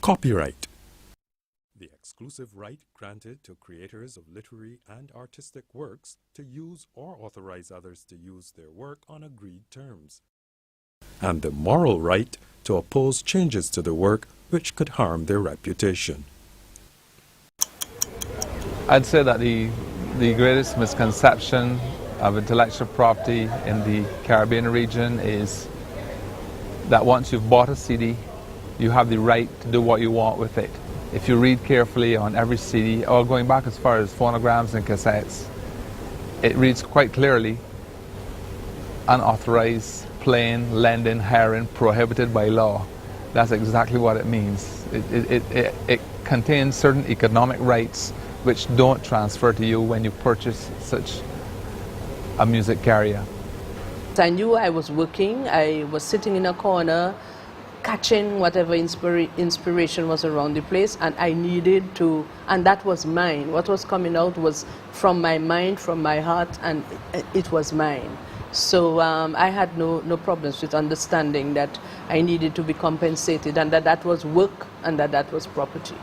Copyright. The exclusive right granted to creators of literary and artistic works to use or authorize others to use their work on agreed terms. And the moral right to oppose changes to the work which could harm their reputation. I'd say that the greatest misconception of intellectual property in the Caribbean region is that once you've bought a CD, you have the right to do what you want with it. If you read carefully on every CD, or going back as far as phonograms and cassettes, it reads quite clearly, unauthorized playing, lending, hiring, prohibited by law. That's exactly what it means. It contains certain economic rights which don't transfer to you when you purchase such a music carrier. I knew I was working. I was sitting in a corner, catching whatever inspiration was around the place, and I needed to, and that was mine. What was coming out was from my mind, from my heart, and it was mine. So I had no problems with understanding that I needed to be compensated, and that was work, and that was property.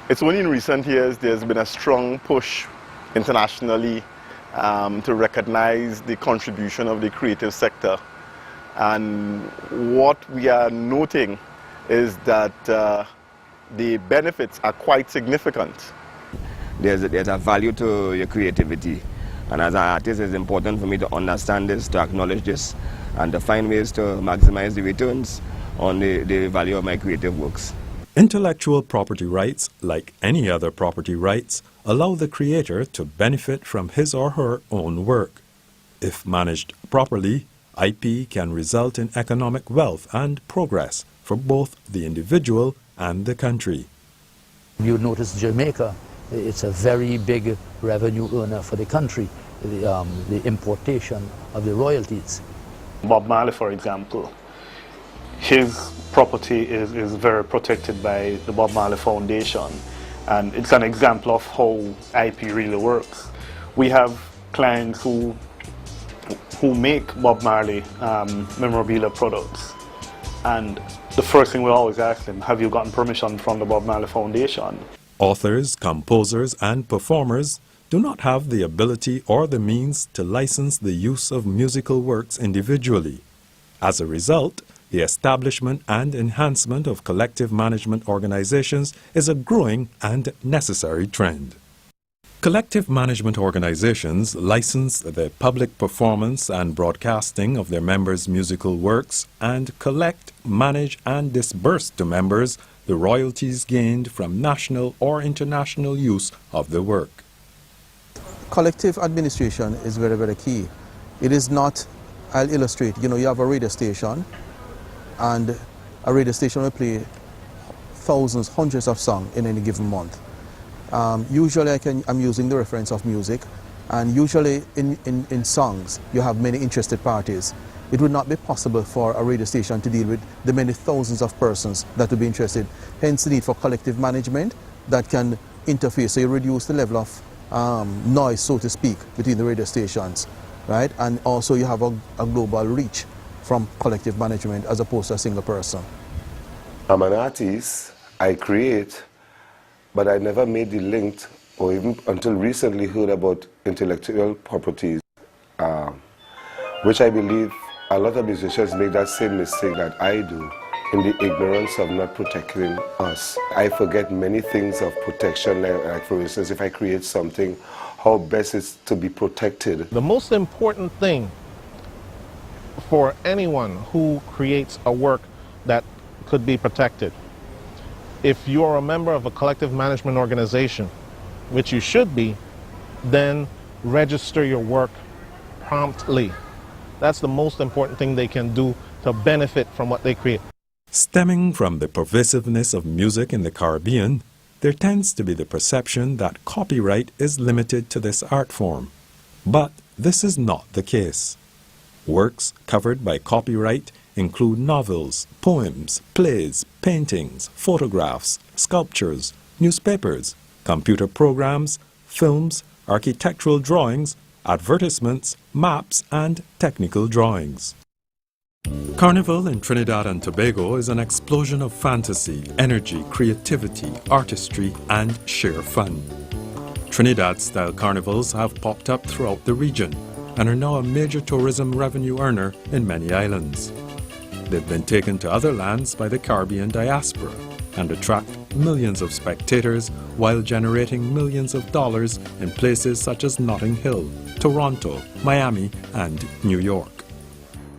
It's only in recent years there's been a strong push internationally to recognize the contribution of the creative sector. And what we are noting is that the benefits are quite significant. There's a value to your creativity. And as an artist, it's important for me to understand this, to acknowledge this, and to find ways to maximize the returns on the value of my creative works. Intellectual property rights, like any other property rights, allow the creator to benefit from his or her own work. If managed properly, IP can result in economic wealth and progress for both the individual and the country. You notice Jamaica, it's a very big revenue earner for the country, the importation of the royalties. Bob Marley, for example, his property is very protected by the Bob Marley Foundation, and it's an example of how IP really works. We have clients who make Bob Marley memorabilia products, and the first thing we always ask them, have you gotten permission from the Bob Marley Foundation? Authors, composers, and performers do not have the ability or the means to license the use of musical works individually. As a result, the establishment and enhancement of collective management organizations is a growing and necessary trend. Collective management organizations license the public performance and broadcasting of their members' musical works and collect, manage, and disburse to members the royalties gained from national or international use of the work. Collective administration is very, very key. It is not, I'll illustrate, you have a radio station, and a radio station will play thousands, hundreds of songs in any given month. Usually I'm using the reference of music, and usually in songs you have many interested parties. It would not be possible for a radio station to deal with the many thousands of persons that would be interested. Hence the need for collective management that can interface, so you reduce the level of noise, so to speak, between the radio stations, right? And also you have a global reach from collective management as opposed to a single person. I'm an artist, I create, but I never made the link, or even until recently heard about intellectual properties, which I believe a lot of musicians make that same mistake that I do in the ignorance of not protecting us. I forget many things of protection, like for instance, if I create something, how best is to be protected. The most important thing for anyone who creates a work that could be protected, if you are a member of a collective management organization, which you should be, then register your work promptly. That's the most important thing they can do to benefit from what they create. Stemming from the pervasiveness of music in the Caribbean, there tends to be the perception that copyright is limited to this art form. But this is not the case. Works covered by copyright include novels, poems, plays, paintings, photographs, sculptures, newspapers, computer programs, films, architectural drawings, advertisements, maps, and technical drawings. Carnival in Trinidad and Tobago is an explosion of fantasy, energy, creativity, artistry, and sheer fun. Trinidad-style carnivals have popped up throughout the region and are now a major tourism revenue earner in many islands. They've been taken to other lands by the Caribbean diaspora and attract millions of spectators while generating millions of dollars in places such as Notting Hill, Toronto, Miami, and New York.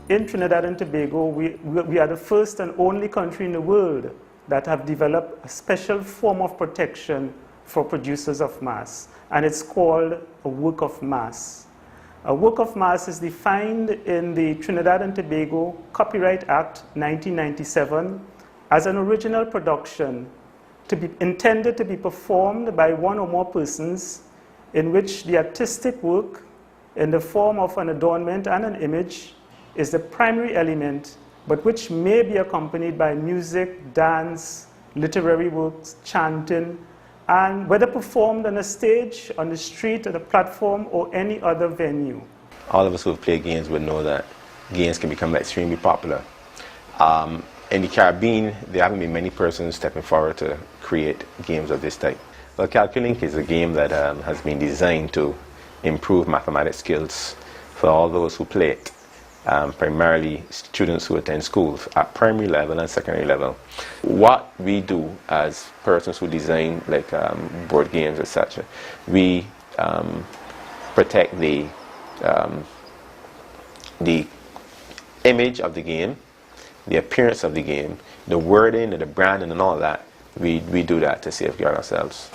In Trinidad and Tobago, we are the first and only country in the world that have developed a special form of protection for producers of mass, and it's called a work of mass. A work of mass is defined in the Trinidad and Tobago Copyright Act 1997 as an original production intended to be performed by one or more persons in which the artistic work in the form of an adornment and an image is the primary element, but which may be accompanied by music, dance, literary works, chanting, and whether performed on a stage, on the street, on a platform, or any other venue. All of us who have played games would know that games can become extremely popular. In the Caribbean, there haven't been many persons stepping forward to create games of this type. Well, Calculink is a game that has been designed to improve mathematics skills for all those who play it. Primarily students who attend schools at primary level and secondary level. What we do as persons who design like board games, etc., we protect the image of the game, the appearance of the game, the wording, the branding, and all that. We do that to safeguard ourselves.